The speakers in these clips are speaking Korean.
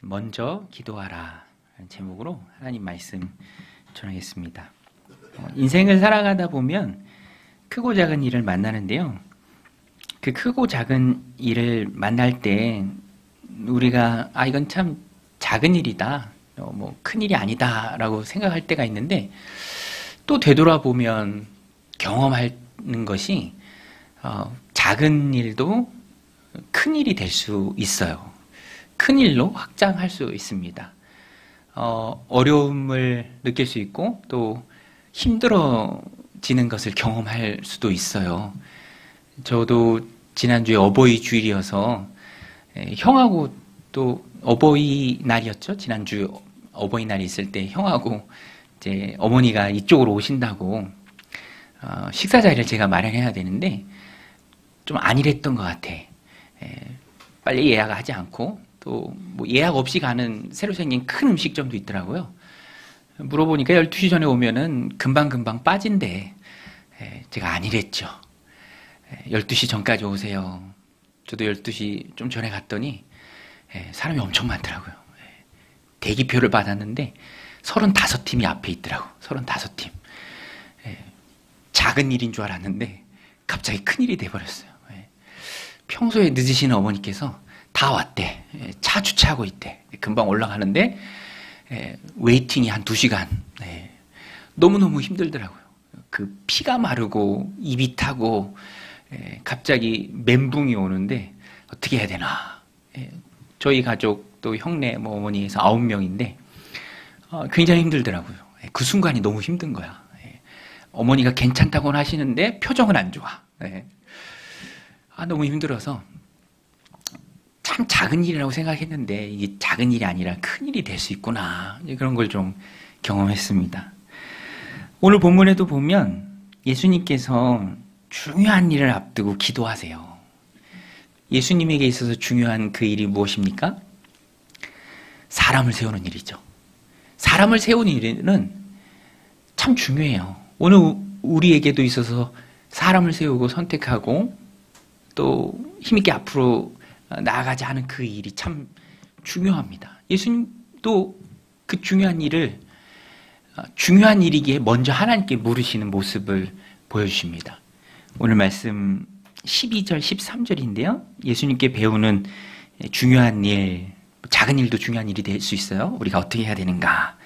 먼저 기도하라 라는 제목으로 하나님 말씀 전하겠습니다. 인생을 살아가다 보면 크고 작은 일을 만나는데요. 그 크고 작은 일을 만날 때 우리가 이건 참 작은 일이다, 큰 일이 아니다 라고 생각할 때가 있는데, 또 되돌아보면 경험하는 것이 작은 일도 큰 일이 될 수 있어요. 큰 일로 확장할 수 있습니다. 어려움을 느낄 수 있고 또 힘들어지는 것을 경험할 수도 있어요. 저도 지난주에 어버이 주일이어서 형하고 또 어버이날이었죠. 지난주 어버이날이 있을 때 형하고 이제 어머니가 이쪽으로 오신다고 식사 자리를 제가 마련해야 되는데 좀 안일했던 것 같아. 빨리 예약하지 않고 또 뭐 예약 없이 가는 새로 생긴 큰 음식점도 있더라고요. 물어보니까 12시 전에 오면은 금방금방 빠진대. 제가 안일했죠. 12시 전까지 오세요. 저도 12시 좀 전에 갔더니 사람이 엄청 많더라고요. 대기표를 받았는데 35팀이 앞에 있더라고. 35팀. 작은 일인 줄 알았는데 갑자기 큰일이 돼버렸어요. 평소에 늦으시는 어머니께서 다 왔대. 차 주차하고 있대. 금방 올라가는데 웨이팅이 한 2시간. 너무너무 힘들더라고요. 그 피가 마르고 입이 타고 갑자기 멘붕이 오는데 어떻게 해야 되나. 저희 가족 또 형네 어머니에서 9명인데 굉장히 힘들더라고요. 그 순간이 너무 힘든 거야. 어머니가 괜찮다고는 하시는데 표정은 안 좋아. 너무 힘들어서 참 작은 일이라고 생각했는데 이게 작은 일이 아니라 큰 일이 될 수 있구나. 그런 걸 좀 경험했습니다. 오늘 본문에도 보면 예수님께서 중요한 일을 앞두고 기도하세요. 예수님에게 있어서 중요한 그 일이 무엇입니까? 사람을 세우는 일이죠. 사람을 세우는 일은 참 중요해요. 오늘 우리에게도 있어서 사람을 세우고 선택하고 또 힘있게 앞으로 나아가지 않은 그 일이 참 중요합니다. 예수님도 그 중요한 일을 중요한 일이기에 먼저 하나님께 물으시는 모습을 보여주십니다. 오늘 말씀 12절 13절인데요. 예수님께 배우는 중요한 일, 작은 일도 중요한 일이 될 수 있어요. 우리가 어떻게 해야 되는가.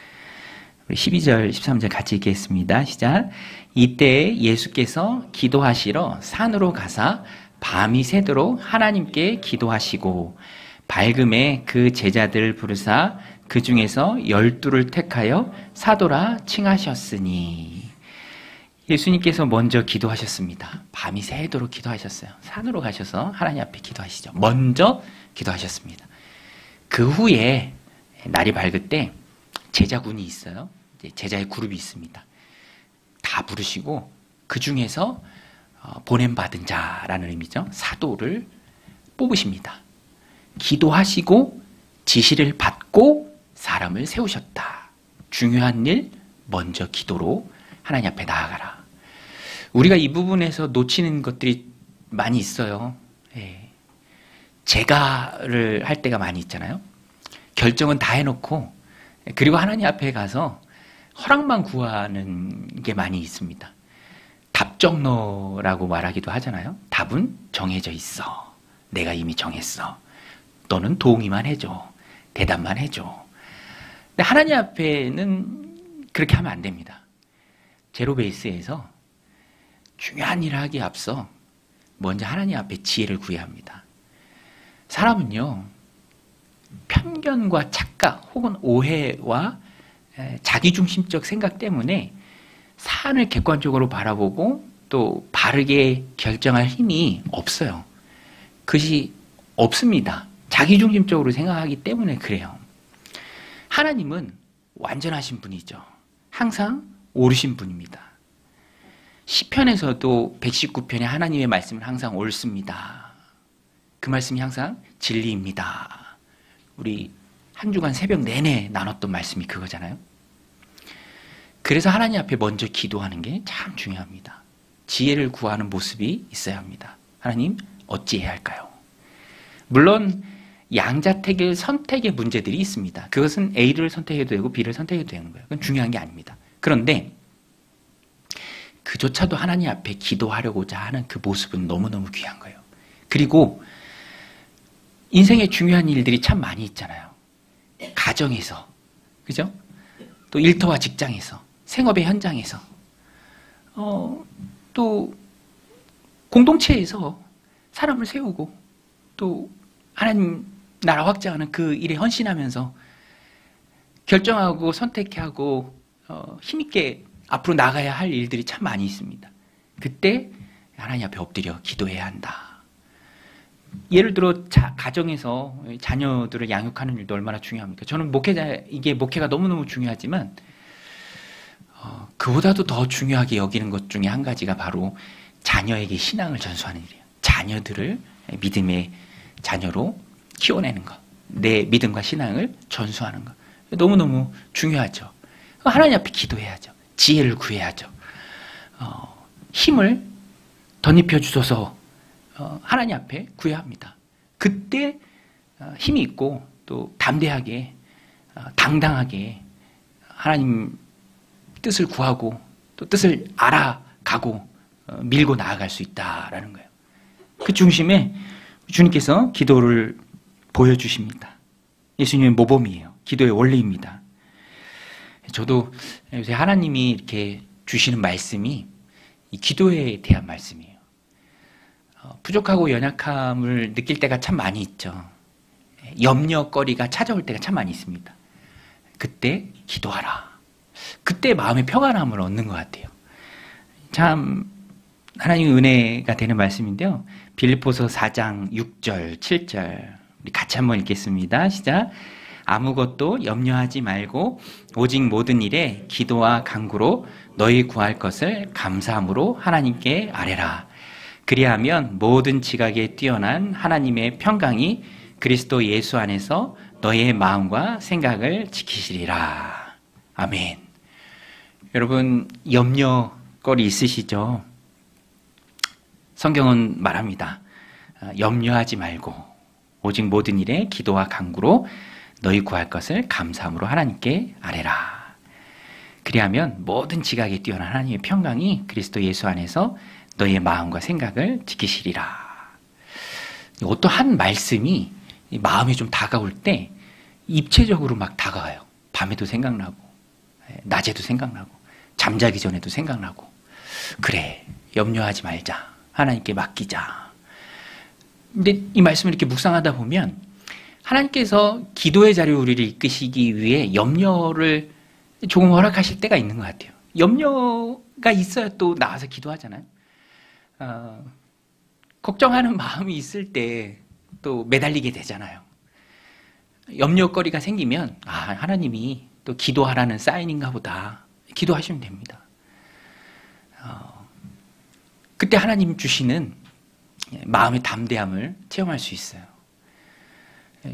12절 13절 같이 읽겠습니다. 시작. 이때 예수께서 기도하시러 산으로 가사 밤이 새도록 하나님께 기도하시고 밝음에 그 제자들을 부르사 그 중에서 12를 택하여 사도라 칭하셨으니. 예수님께서 먼저 기도하셨습니다. 밤이 새도록 기도하셨어요. 산으로 가셔서 하나님 앞에 기도하시죠. 먼저 기도하셨습니다. 그 후에 날이 밝을 때 제자군이 있어요. 제자의 그룹이 있습니다. 다 부르시고 그 중에서 보냄받은 자라는 의미죠. 사도를 뽑으십니다. 기도하시고 지시를 받고 사람을 세우셨다. 중요한 일 먼저 기도로 하나님 앞에 나아가라. 우리가 이 부분에서 놓치는 것들이 많이 있어요. 제가를 할 때가 많이 있잖아요. 결정은 다 해놓고 그리고 하나님 앞에 가서 허락만 구하는 게 많이 있습니다. 답정너라고 말하기도 하잖아요. 답은 정해져 있어. 내가 이미 정했어. 너는 동의만 해줘. 대답만 해줘. 근데 하나님 앞에는 그렇게 하면 안 됩니다. 제로베이스에서 중요한 일을 하기에 앞서 먼저 하나님 앞에 지혜를 구해야 합니다. 사람은요, 편견과 착각 혹은 오해와 자기중심적 생각 때문에 사안을 객관적으로 바라보고 또 바르게 결정할 힘이 없어요. 그것이 없습니다. 자기중심적으로 생각하기 때문에 그래요. 하나님은 완전하신 분이죠. 항상 옳으신 분입니다. 시편에서도 119편에 하나님의 말씀은 항상 옳습니다. 그 말씀이 항상 진리입니다. 우리 한 주간 새벽 내내 나눴던 말씀이 그거잖아요. 그래서 하나님 앞에 먼저 기도하는 게 참 중요합니다. 지혜를 구하는 모습이 있어야 합니다. 하나님, 어찌해야 할까요? 물론 양자택일 선택의 문제들이 있습니다. 그것은 A를 선택해도 되고 B를 선택해도 되는 거예요. 그건 중요한 게 아닙니다. 그런데 그조차도 하나님 앞에 기도하려고자 하는 그 모습은 너무너무 귀한 거예요. 그리고 인생에 중요한 일들이 참 많이 있잖아요. 가정에서, 그죠? 또 일터와 직장에서, 생업의 현장에서, 또 공동체에서 사람을 세우고 또 하나님 나라 확장하는 그 일에 헌신하면서 결정하고 선택하고 힘있게 앞으로 나가야 할 일들이 참 많이 있습니다. 그때 하나님 앞에 엎드려 기도해야 한다. 예를 들어 가정에서 자녀들을 양육하는 일도 얼마나 중요합니까? 저는 이게 목회가 너무너무 중요하지만 그보다도 더 중요하게 여기는 것 중에 한 가지가 바로 자녀에게 신앙을 전수하는 일이에요. 자녀들을 믿음의 자녀로 키워내는 것, 내 믿음과 신앙을 전수하는 것, 너무너무 중요하죠. 하나님 앞에 기도해야죠. 지혜를 구해야죠. 힘을 덧입혀 주셔서 하나님 앞에 구해야 합니다. 그때 힘이 있고 또 담대하게 당당하게 하나님 뜻을 구하고 또 뜻을 알아가고 밀고 나아갈 수 있다라는 거예요. 그 중심에 주님께서 기도를 보여주십니다. 예수님의 모범이에요. 기도의 원리입니다. 저도 요새 하나님이 이렇게 주시는 말씀이 이 기도에 대한 말씀이에요. 부족하고 연약함을 느낄 때가 참 많이 있죠. 염려거리가 찾아올 때가 참 많이 있습니다. 그때 기도하라. 그때 마음의 평안함을 얻는 것 같아요. 참 하나님의 은혜가 되는 말씀인데요. 빌립보서 4장 6절, 7절 우리 같이 한번 읽겠습니다. 시작. 아무것도 염려하지 말고 오직 모든 일에 기도와 간구로 너희 구할 것을 감사함으로 하나님께 아뢰라. 그리하면 모든 지각에 뛰어난 하나님의 평강이 그리스도 예수 안에서 너희의 마음과 생각을 지키시리라. 아멘. 여러분 염려거리 있으시죠? 성경은 말합니다. 염려하지 말고 오직 모든 일에 기도와 간구로 너희 구할 것을 감사함으로 하나님께 아뢰라. 그리하면 모든 지각에 뛰어난 하나님의 평강이 그리스도 예수 안에서 너희의 마음과 생각을 지키시리라. 어떠한 말씀이 마음에 좀 다가올 때 입체적으로 막 다가와요. 밤에도 생각나고 낮에도 생각나고 잠자기 전에도 생각나고 그래 염려하지 말자. 하나님께 맡기자. 근데 이 말씀을 이렇게 묵상하다 보면 하나님께서 기도의 자리로 우리를 이끄시기 위해 염려를 조금 허락하실 때가 있는 것 같아요. 염려가 있어야 또 나와서 기도하잖아요. 걱정하는 마음이 있을 때 또 매달리게 되잖아요. 염려거리가 생기면 하나님이 또 기도하라는 사인인가 보다. 기도하시면 됩니다. 그때 하나님 주시는 마음의 담대함을 체험할 수 있어요.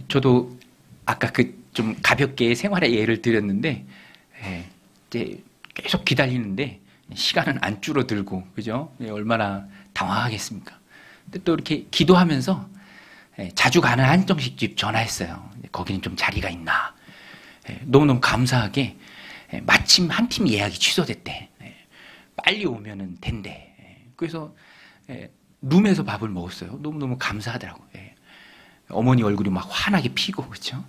저도 아까 좀 가볍게 생활의 예를 드렸는데 이제 계속 기다리는데 시간은 안 줄어들고 그죠? 얼마나 당황하겠습니까? 근데 또 이렇게 기도하면서 자주 가는 한정식집 전화했어요. 거기는 좀 자리가 있나? 너무너무 감사하게 마침 한 팀 예약이 취소됐대. 빨리 오면은 된대. 그래서 룸에서 밥을 먹었어요. 너무너무 감사하더라고요. 어머니 얼굴이 막 환하게 피고 그렇죠?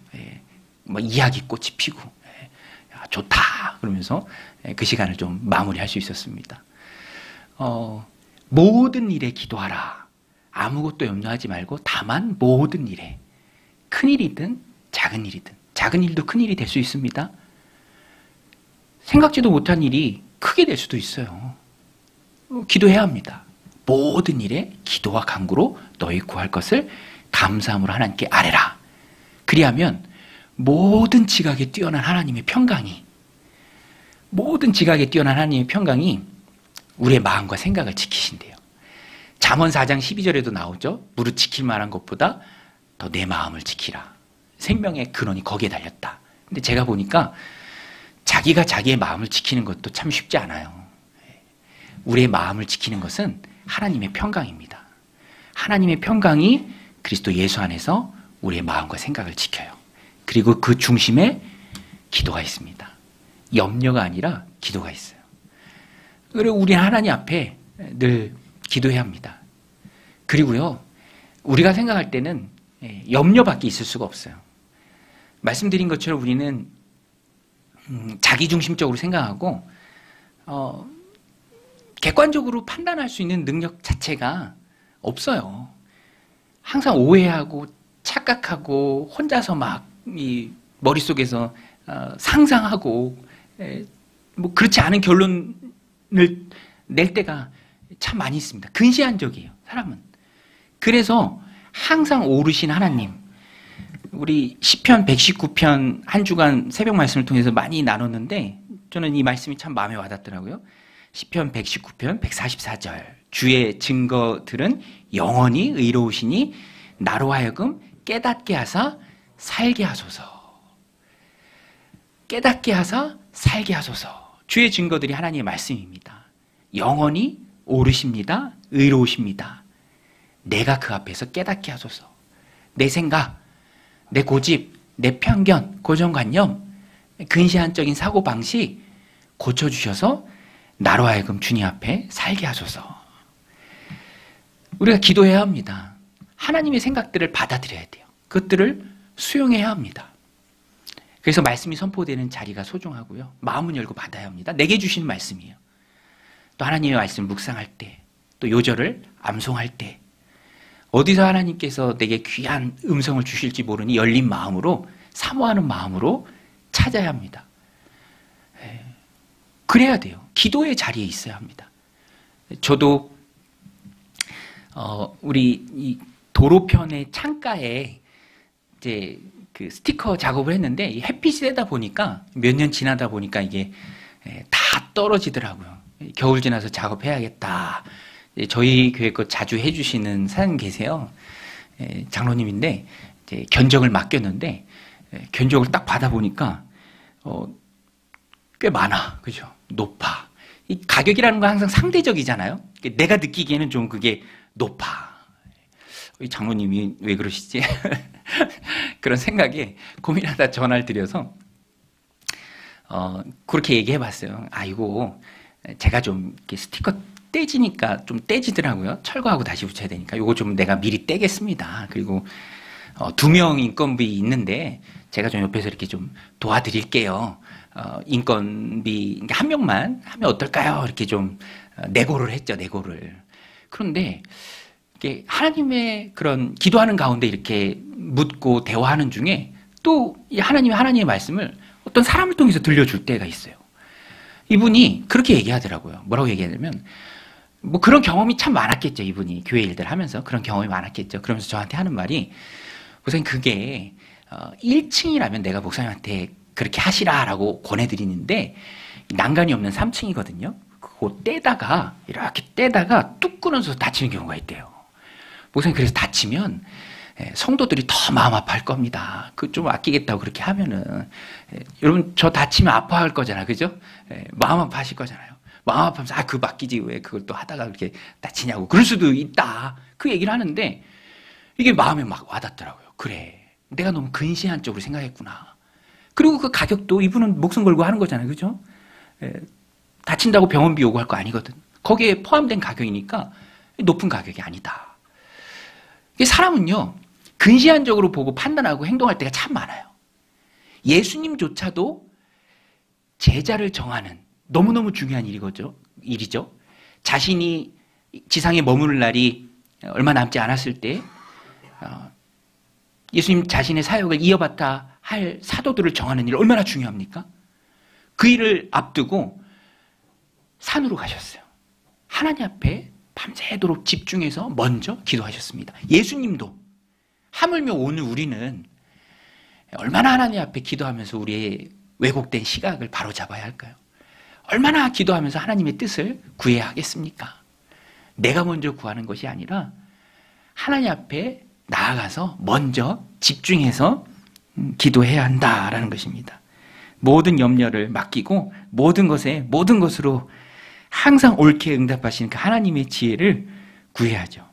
막 이야기꽃이 피고 좋다 그러면서 그 시간을 좀 마무리할 수 있었습니다. 모든 일에 기도하라. 아무것도 염려하지 말고 다만 모든 일에 큰 일이든 작은 일이든 작은 일도 큰 일이 될 수 있습니다. 생각지도 못한 일이 크게 될 수도 있어요. 기도해야 합니다. 모든 일에 기도와 간구로 너희 구할 것을 감사함으로 하나님께 아뢰라. 그리하면 모든 지각에 뛰어난 하나님의 평강이 우리의 마음과 생각을 지키신대요. 잠언 4장 12절에도 나오죠. 무릇 지킬 만한 것보다 더 내 마음을 지키라. 생명의 근원이 거기에 달렸다. 근데 제가 보니까 자기가 자기의 마음을 지키는 것도 참 쉽지 않아요. 우리의 마음을 지키는 것은 하나님의 평강입니다. 하나님의 평강이 그리스도 예수 안에서 우리의 마음과 생각을 지켜요. 그리고 그 중심에 기도가 있습니다. 염려가 아니라 기도가 있어요. 그리고 우리는 하나님 앞에 늘 기도해야 합니다. 그리고요, 우리가 생각할 때는 염려밖에 있을 수가 없어요. 말씀드린 것처럼 우리는 자기중심적으로 생각하고 객관적으로 판단할 수 있는 능력 자체가 없어요. 항상 오해하고 착각하고 혼자서 막 이 머릿속에서 상상하고 뭐 그렇지 않은 결론을 낼 때가 참 많이 있습니다. 근시안적이에요, 사람은. 그래서 항상 오르신 하나님, 우리 시편 119편 한 주간 새벽 말씀을 통해서 많이 나눴는데 저는 이 말씀이 참 마음에 와닿더라고요. 시편 119편 144절, 주의 증거들은 영원히 의로우시니 나로 하여금 깨닫게 하사 살게 하소서. 깨닫게 하사 살게 하소서. 주의 증거들이 하나님의 말씀입니다. 영원히 오르십니다. 의로우십니다. 내가 그 앞에서 깨닫게 하소서. 내 생각, 내 고집, 내 편견, 고정관념, 근시안적인 사고방식 고쳐주셔서 나로 하여금 주님 앞에 살게 하소서. 우리가 기도해야 합니다. 하나님의 생각들을 받아들여야 돼요. 그것들을 수용해야 합니다. 그래서 말씀이 선포되는 자리가 소중하고요. 마음은 열고 받아야 합니다. 내게 주시는 말씀이에요. 또 하나님의 말씀 묵상할 때, 또 요절을 암송할 때, 어디서 하나님께서 내게 귀한 음성을 주실지 모르니 열린 마음으로, 사모하는 마음으로 찾아야 합니다. 그래야 돼요. 기도의 자리에 있어야 합니다. 저도 우리 이 도로편의 창가에 이제 그 스티커 작업을 했는데 이 햇빛이 세다 보니까 몇 년 지나다 보니까 이게 다 떨어지더라고요. 겨울 지나서 작업해야겠다. 저희 교회 거 자주 해주시는 사장님 계세요. 장로님인데 이제 견적을 맡겼는데 견적을 딱 받아보니까 꽤 많아. 그죠? 높아. 이 가격이라는 건 항상 상대적이잖아요. 내가 느끼기에는 좀 그게 높아. 이 장로님이 왜 그러시지? 그런 생각에 고민하다 전화를 드려서 그렇게 얘기해 봤어요. 이거 제가 좀 이렇게 스티커 떼지니까 좀 떼지더라고요. 철거하고 다시 붙여야 되니까 요거 좀 내가 미리 떼겠습니다. 그리고 2명 인건비 있는데 제가 좀 옆에서 이렇게 좀 도와드릴게요. 인건비 한 명만 하면 어떨까요? 이렇게 좀 내고를 했죠. 내고를. 그런데 이게 하나님의 그런 기도하는 가운데 이렇게 묻고 대화하는 중에 또 하나님의 말씀을 어떤 사람을 통해서 들려줄 때가 있어요. 이분이 그렇게 얘기하더라고요. 뭐라고 얘기하냐면 뭐 그런 경험이 참 많았겠죠. 이분이 교회 일들 하면서 그런 경험이 많았겠죠. 그러면서 저한테 하는 말이 목사님 그게 1층이라면 내가 목사님한테 그렇게 하시라라고 권해드리는데 난간이 없는 3층이거든요. 그거 떼다가 이렇게 떼다가 뚝 끊어서 다치는 경우가 있대요. 목사님 그래서 다치면 성도들이 더 마음 아파할 겁니다. 그 좀 아끼겠다고 그렇게 하면은 여러분 저 다치면 아파할 거잖아요, 그죠? 마음 아파하실 거잖아요. 마음 아파하면서 그거 맡기지 왜 그걸 또 하다가 그렇게 다치냐고 그럴 수도 있다. 그 얘기를 하는데 이게 마음에 막 와닿더라고요. 그래, 내가 너무 근시한 쪽으로 생각했구나. 그리고 그 가격도 이분은 목숨 걸고 하는 거잖아요, 그죠? 다친다고 병원비 요구할 거 아니거든. 거기에 포함된 가격이니까 높은 가격이 아니다. 사람은요, 근시안적으로 보고 판단하고 행동할 때가 참 많아요. 예수님조차도 제자를 정하는 너무너무 중요한 일이죠. 자신이 지상에 머무를 날이 얼마 남지 않았을 때 예수님 자신의 사역을 이어받아 할 사도들을 정하는 일 얼마나 중요합니까? 그 일을 앞두고 산으로 가셨어요. 하나님 앞에 밤새도록 집중해서 먼저 기도하셨습니다. 예수님도 하물며 오늘 우리는 얼마나 하나님 앞에 기도하면서 우리의 왜곡된 시각을 바로잡아야 할까요? 얼마나 기도하면서 하나님의 뜻을 구해야 하겠습니까? 내가 먼저 구하는 것이 아니라 하나님 앞에 나아가서 먼저 집중해서 기도해야 한다라는 것입니다. 모든 염려를 맡기고 모든 것으로 항상 옳게 응답하시는 그 하나님의 지혜를 구해야죠.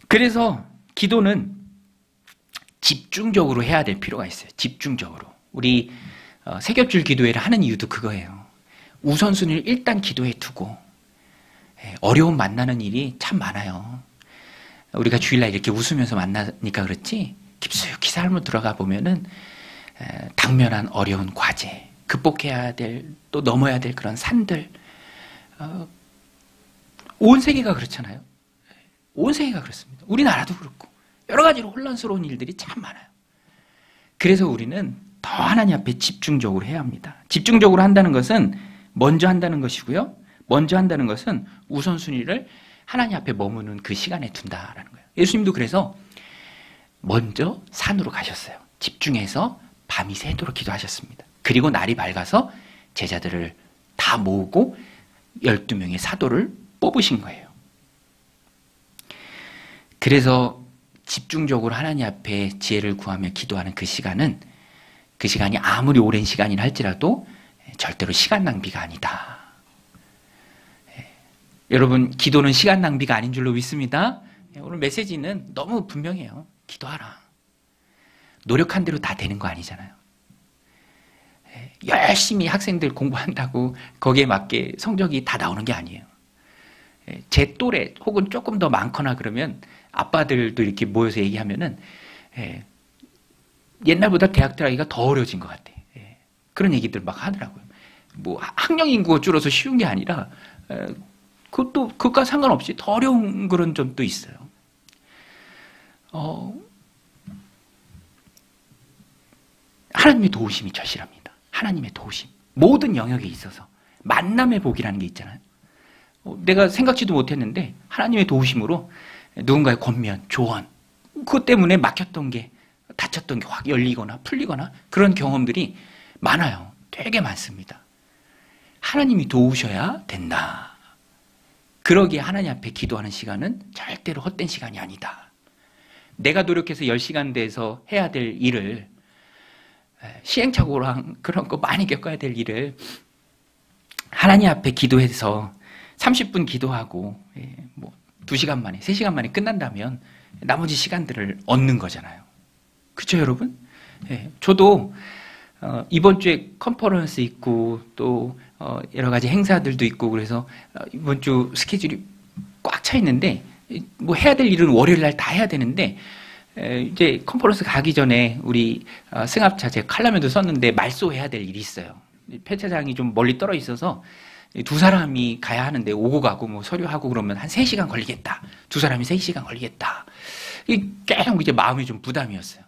그래서 기도는 집중적으로 해야 될 필요가 있어요. 집중적으로. 우리 세겹줄 기도회를 하는 이유도 그거예요. 우선순위를 일단 기도에 두고 어려움 만나는 일이 참 많아요. 우리가 주일날 이렇게 웃으면서 만나니까 그렇지 깊숙이 삶으로 들어가 보면은 당면한 어려운 과제, 극복해야 될, 또 넘어야 될 그런 산들, 온 세계가 그렇잖아요. 온 세계가 그렇습니다. 우리나라도 그렇고 여러 가지로 혼란스러운 일들이 참 많아요. 그래서 우리는 더 하나님 앞에 집중적으로 해야 합니다. 집중적으로 한다는 것은 먼저 한다는 것이고요. 먼저 한다는 것은 우선순위를 하나님 앞에 머무는 그 시간에 둔다라는 거예요. 예수님도 그래서 먼저 산으로 가셨어요. 집중해서 밤이 새도록 기도하셨습니다. 그리고 날이 밝아서 제자들을 다 모으고 12명의 사도를 뽑으신 거예요. 그래서 집중적으로 하나님 앞에 지혜를 구하며 기도하는 그 시간이 아무리 오랜 시간이라 할지라도 절대로 시간 낭비가 아니다. 여러분, 기도는 시간 낭비가 아닌 줄로 믿습니다. 오늘 메시지는 너무 분명해요. 기도하라. 노력한 대로 다 되는 거 아니잖아요. 열심히 학생들 공부한다고 거기에 맞게 성적이 다 나오는 게 아니에요. 제 또래 혹은 조금 더 많거나 그러면 아빠들도 이렇게 모여서 얘기하면은 옛날보다 대학 들어가기가 더 어려워진 것 같아. 그런 얘기들 막 하더라고요. 뭐 학령 인구가 줄어서 쉬운 게 아니라 그것과 상관없이 더 어려운 그런 점도 있어요. 하나님의 도우심이 절실합니다. 하나님의 도우심. 모든 영역에 있어서 만남의 복이라는 게 있잖아요. 내가 생각지도 못했는데 하나님의 도우심으로 누군가의 권면, 조언, 그것 때문에 막혔던 게, 닫혔던 게 확 열리거나 풀리거나 그런 경험들이 많아요. 되게 많습니다. 하나님이 도우셔야 된다. 그러기에 하나님 앞에 기도하는 시간은 절대로 헛된 시간이 아니다. 내가 노력해서 10시간 돼서 해야 될 일을, 시행착오랑 그런 거 많이 겪어야 될 일을 하나님 앞에 기도해서 30분 기도하고 2시간 만에, 3시간 만에 끝난다면 나머지 시간들을 얻는 거잖아요. 그렇죠, 여러분? 저도 이번 주에 컨퍼런스 있고 또 여러 가지 행사들도 있고 그래서 이번 주 스케줄이 꽉 차 있는데 뭐 해야 될 일은 월요일 날 다 해야 되는데 이제 컨퍼런스 가기 전에 우리 승합차 제가 칼럼에도 썼는데 말소해야 될 일이 있어요. 폐차장이 좀 멀리 떨어 있어서 두 사람이 가야 하는데 오고 가고 뭐 서류하고 그러면 한 3시간 걸리겠다. 두 사람이 3시간 걸리겠다. 계속 이제 마음이 좀 부담이었어요.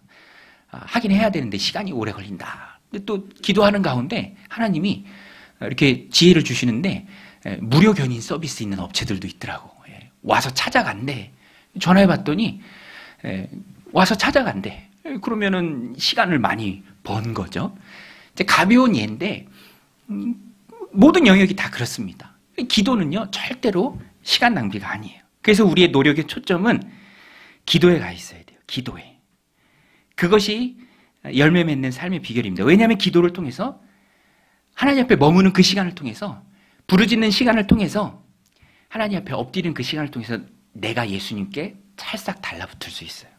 하긴 해야 되는데 시간이 오래 걸린다. 근데 또 기도하는 가운데 하나님이 이렇게 지혜를 주시는데 무료 견인 서비스 있는 업체들도 있더라고. 와서 찾아간대. 전화해 봤더니 와서 찾아간대. 그러면은 시간을 많이 번 거죠. 이제 가벼운 예인데 모든 영역이 다 그렇습니다. 기도는요, 절대로 시간 낭비가 아니에요. 그래서 우리의 노력의 초점은 기도에 가 있어야 돼요. 기도에. 그것이 열매 맺는 삶의 비결입니다. 왜냐하면 기도를 통해서 하나님 앞에 머무는 그 시간을 통해서, 부르짖는 시간을 통해서, 하나님 앞에 엎드리는 그 시간을 통해서 내가 예수님께 찰싹 달라붙을 수 있어요.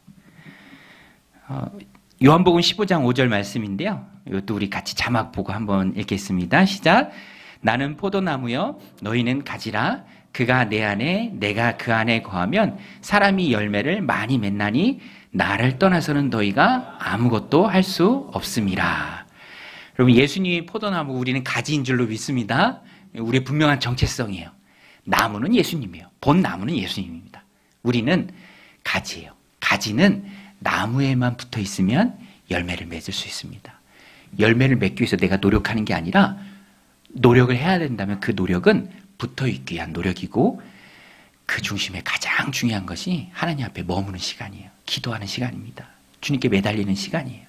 요한복음 15장 5절 말씀인데요. 이것도 우리 같이 자막 보고 한번 읽겠습니다. 시작. 나는 포도나무여 너희는 가지라. 그가 내 안에 내가 그 안에 거하면 사람이 열매를 많이 맺나니 나를 떠나서는 너희가 아무것도 할 수 없음이라. 여러분, 예수님이 포도나무, 우리는 가지인 줄로 믿습니다. 우리의 분명한 정체성이에요. 나무는 예수님이에요. 본 나무는 예수님입니다. 우리는 가지예요. 가지는 나무에만 붙어 있으면 열매를 맺을 수 있습니다. 열매를 맺기 위해서 내가 노력하는 게 아니라 노력을 해야 된다면 그 노력은 붙어 있기 위한 노력이고, 그 중심에 가장 중요한 것이 하나님 앞에 머무는 시간이에요. 기도하는 시간입니다. 주님께 매달리는 시간이에요.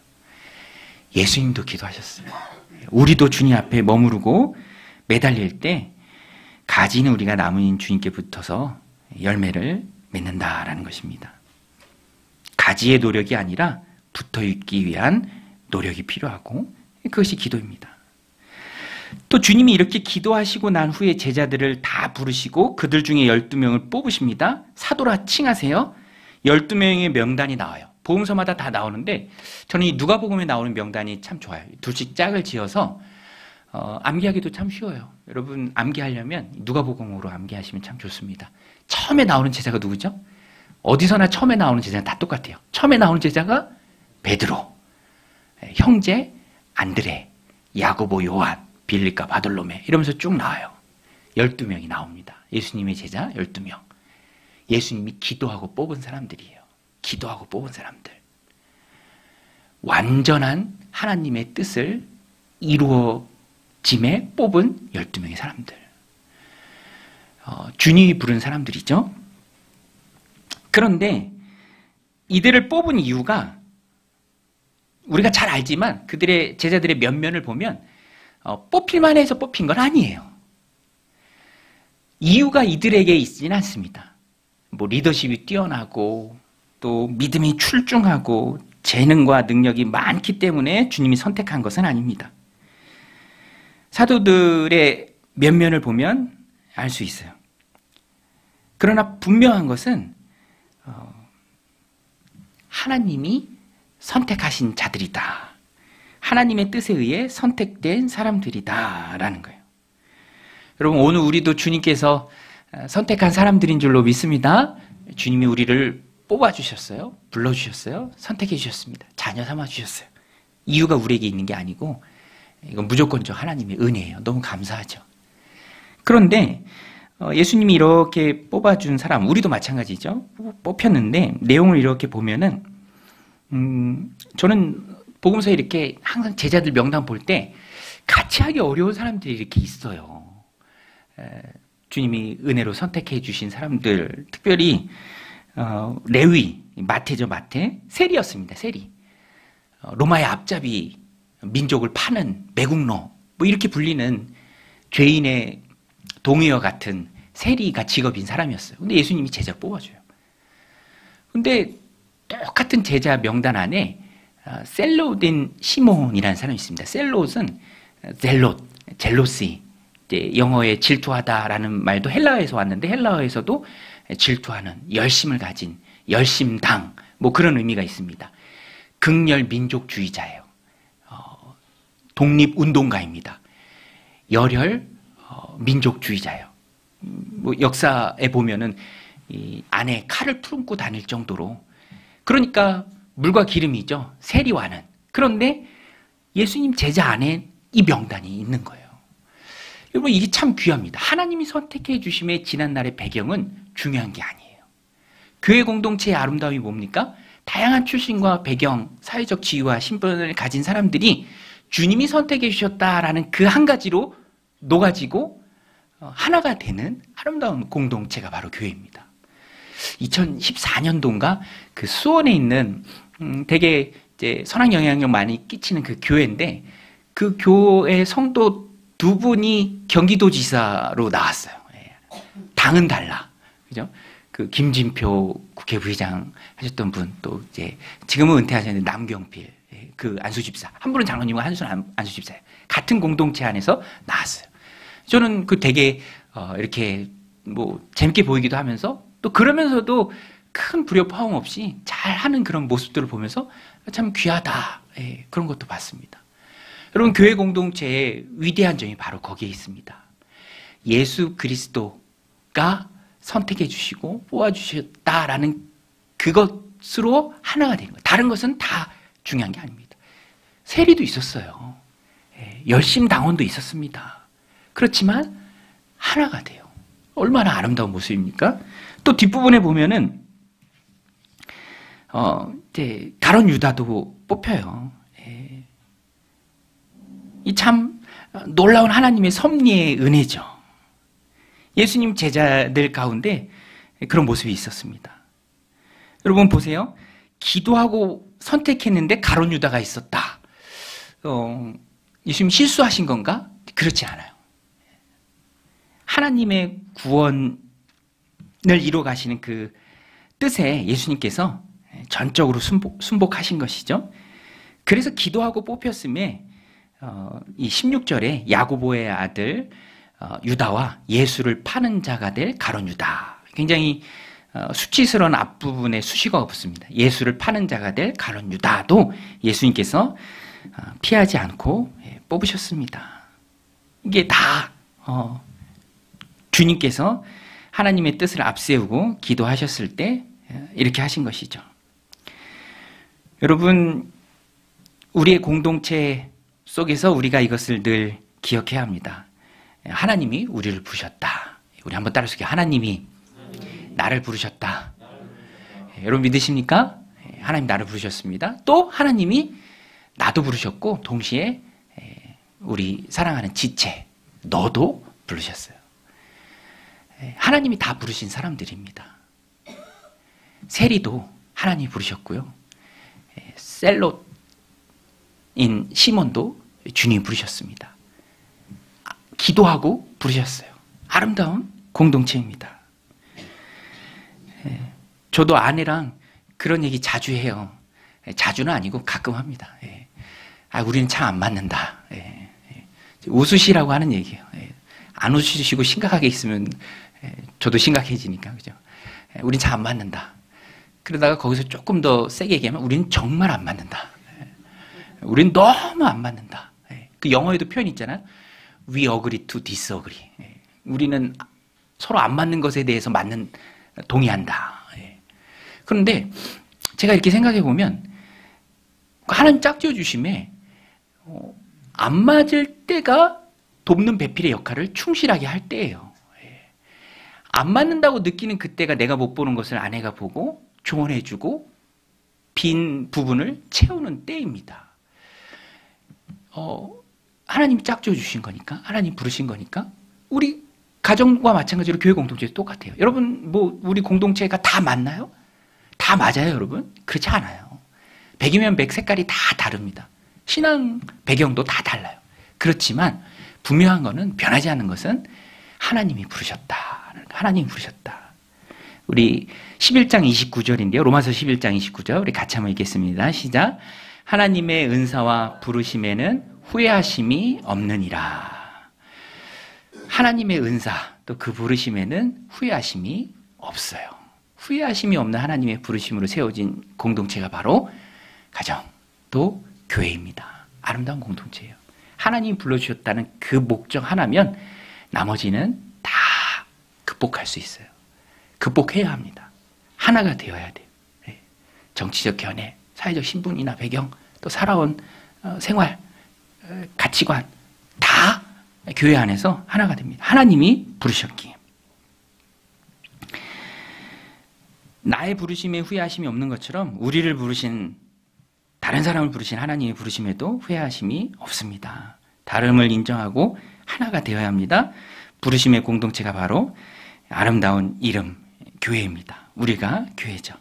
예수님도 기도하셨어요. 우리도 주님 앞에 머무르고 매달릴 때 가지는 우리가 나무인 주님께 붙어서 열매를 맺는다라는 것입니다. 가지의 노력이 아니라 붙어 있기 위한 노력이 필요하고, 그것이 기도입니다. 또 주님이 이렇게 기도하시고 난 후에 제자들을 다 부르시고 그들 중에 12명을 뽑으십니다. 사도라 칭하세요. 12명의 명단이 나와요. 복음서마다 다 나오는데 저는 이 누가복음에 나오는 명단이 참 좋아요. 둘씩 짝을 지어서 암기하기도 참 쉬워요. 여러분 암기하려면 누가복음으로 암기하시면 참 좋습니다. 처음에 나오는 제자가 누구죠? 어디서나 처음에 나오는 제자는 다 똑같아요. 처음에 나오는 제자가 베드로, 형제 안드레, 야고보, 요한, 빌립과 바돌로메 이러면서 쭉 나와요. 12명이 나옵니다. 예수님의 제자 12명. 예수님이 기도하고 뽑은 사람들이에요. 기도하고 뽑은 사람들. 완전한 하나님의 뜻을 이루어짐에 뽑은 12명의 사람들. 주님이 부른 사람들이죠. 그런데 이들을 뽑은 이유가 우리가 잘 알지만 그들의 제자들의 면면을 보면 뽑힐만 해서 뽑힌 건 아니에요. 이유가 이들에게 있지는 않습니다. 뭐 리더십이 뛰어나고 또 믿음이 출중하고 재능과 능력이 많기 때문에 주님이 선택한 것은 아닙니다. 사도들의 면면을 보면 알 수 있어요. 그러나 분명한 것은 하나님이 선택하신 자들이다. 하나님의 뜻에 의해 선택된 사람들이다라는 거예요. 여러분 오늘 우리도 주님께서 선택한 사람들인 줄로 믿습니다. 주님이 우리를 뽑아주셨어요. 불러주셨어요. 선택해 주셨습니다. 자녀 삼아 주셨어요. 이유가 우리에게 있는 게 아니고 이건 무조건적 하나님의 은혜예요. 너무 감사하죠. 그런데 예수님이 이렇게 뽑아준 사람, 우리도 마찬가지죠. 뽑혔는데 내용을 이렇게 보면은 저는 복음서에 이렇게 항상 제자들 명단 볼 때 같이 하기 어려운 사람들이 이렇게 있어요. 주님이 은혜로 선택해 주신 사람들, 특별히 레위, 마태죠, 마태. 세리였습니다, 세리. 로마의 앞잡이 민족을 파는 매국노, 뭐 이렇게 불리는 죄인의 동의와 같은 세리가 직업인 사람이었어요. 근데 예수님이 제자 뽑아줘요. 근데 똑같은 제자 명단 안에 셀롯인 시몬이라는 사람이 있습니다. 셀롯은 젤로시, 영어에 질투하다라는 말도 헬라어에서 왔는데 헬라어에서도 질투하는, 열심을 가진, 열심당, 뭐 그런 의미가 있습니다. 극렬 민족주의자예요. 독립운동가입니다. 열혈 민족주의자예요. 뭐 역사에 보면은 이 안에 칼을 품고 다닐 정도로, 그러니까 물과 기름이죠. 세리와는. 그런데 예수님 제자 안에 이 명단이 있는 거예요. 여러분 이게 참 귀합니다. 하나님이 선택해 주심의 지난날의 배경은 중요한 게 아니에요. 교회 공동체의 아름다움이 뭡니까? 다양한 출신과 배경, 사회적 지위와 신분을 가진 사람들이 주님이 선택해 주셨다라는 그 한 가지로 녹아지고 하나가 되는 아름다운 공동체가 바로 교회입니다. 2014년도인가 그 수원에 있는 되게 이제 선한 영향력 많이 끼치는 그 교회인데 그 교회 성도 두 분이 경기도지사로 나왔어요. 당은 달라, 그죠? 그 김진표 국회 부의장 하셨던 분, 또 이제 지금은 은퇴하셨는데 남경필 그 안수집사, 한 분은 장로님과 한 분은 안수집사예요. 같은 공동체 안에서 나왔어요. 저는 그 되게 이렇게 뭐 재밌게 보이기도 하면서 또 그러면서도 큰 불협화음 없이 잘하는 그런 모습들을 보면서 참 귀하다, 그런 것도 봤습니다. 여러분 교회 공동체의 위대한 점이 바로 거기에 있습니다. 예수 그리스도가 선택해 주시고 뽑아 주셨다라는 그것으로 하나가 되는 거예요. 다른 것은 다 중요한 게 아닙니다. 세리도 있었어요. 열심당원도 있었습니다. 그렇지만 하나가 돼요. 얼마나 아름다운 모습입니까? 또 뒷부분에 보면은 이제 가룟 유다도 뽑혀요. 이 참 놀라운 하나님의 섭리의 은혜죠. 예수님 제자들 가운데 그런 모습이 있었습니다. 여러분 보세요. 기도하고 선택했는데 가룟 유다가 있었다. 예수님 실수하신 건가? 그렇지 않아요. 하나님의 구원을 이루어 가시는 그 뜻에 예수님께서 전적으로 순복하신 것이죠. 그래서 기도하고 뽑혔음에 이 16절에 야고보의 아들 유다와 예수를 파는 자가 될 가룟 유다, 굉장히 수치스러운 앞부분에 수식어가 없습니다. 예수를 파는 자가 될 가룟 유다도 예수님께서 피하지 않고 뽑으셨습니다. 이게 다 주님께서 하나님의 뜻을 앞세우고 기도하셨을 때 이렇게 하신 것이죠. 여러분, 우리의 공동체 속에서 우리가 이것을 늘 기억해야 합니다. 하나님이 우리를 부르셨다. 우리 한번 따라서 하나님이 나를 부르셨다. 여러분 믿으십니까? 하나님 나를 부르셨습니다. 또 하나님이 나도 부르셨고 동시에 우리 사랑하는 지체 너도 부르셨어요. 하나님이 다 부르신 사람들입니다. 세리도 하나님이 부르셨고요. 셀롯인 시몬도 주님이 부르셨습니다. 기도하고 부르셨어요. 아름다운 공동체입니다. 저도 아내랑 그런 얘기 자주 해요. 자주는 아니고 가끔 합니다. 우리는 참 안 맞는다. 웃으시라고 하는 얘기예요. 안 웃으시고 심각하게 있으면 저도 심각해지니까, 그죠? 우린 참 안 맞는다. 그러다가 거기서 조금 더 세게 얘기하면 우리는 정말 안 맞는다. 우린 너무 안 맞는다. 그 영어에도 표현 있잖아요. We agree to disagree. 우리는 서로 안 맞는 것에 대해서 동의한다. 그런데 제가 이렇게 생각해 보면 하나님 짝지어 주심에 안 맞을 때가 돕는 배필의 역할을 충실하게 할 때예요. 안 맞는다고 느끼는 그때가 내가 못 보는 것을 아내가 보고 조언해 주고 빈 부분을 채우는 때입니다. 하나님이 짝지어 주신 거니까, 하나님 부르신 거니까 우리 가정과 마찬가지로 교회 공동체도 똑같아요. 여러분 우리 공동체가 다 맞나요? 다 맞아요, 여러분? 그렇지 않아요. 100이면 100 색깔이 다 다릅니다. 신앙 배경도 다 달라요. 그렇지만 분명한 것은, 변하지 않는 것은 하나님이 부르셨다. 하나님이 부르셨다. 우리 11장 29절인데요. 로마서 11장 29절 우리 같이 한번 읽겠습니다. 시작. 하나님의 은사와 부르심에는 후회하심이 없느니라. 하나님의 은사 또 그 부르심에는 후회하심이 없어요. 후회하심이 없는 하나님의 부르심으로 세워진 공동체가 바로 가정 또 교회입니다. 아름다운 공동체예요. 하나님이 불러주셨다는 그 목적 하나면 나머지는 다 극복할 수 있어요. 극복해야 합니다. 하나가 되어야 돼요. 정치적 견해, 사회적 신분이나 배경, 또 살아온 생활, 가치관 다 교회 안에서 하나가 됩니다. 하나님이 부르셨기에. 나의 부르심에 후회하심이 없는 것처럼 우리를 부르신, 다른 사람을 부르신 하나님의 부르심에도 후회하심이 없습니다. 다름을 인정하고 하나가 되어야 합니다. 부르심의 공동체가 바로 아름다운 이름 교회입니다. 우리가 교회죠.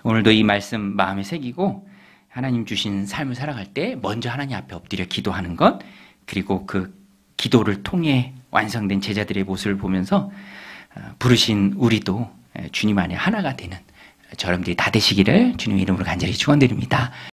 오늘도 이 말씀 마음에 새기고 하나님 주신 삶을 살아갈 때 먼저 하나님 앞에 엎드려 기도하는 것, 그리고 그 기도를 통해 완성된 제자들의 모습을 보면서 부르신 우리도 주님 안에 하나가 되는 저러분들이 다 되시기를 주님의 이름으로 간절히 축원드립니다.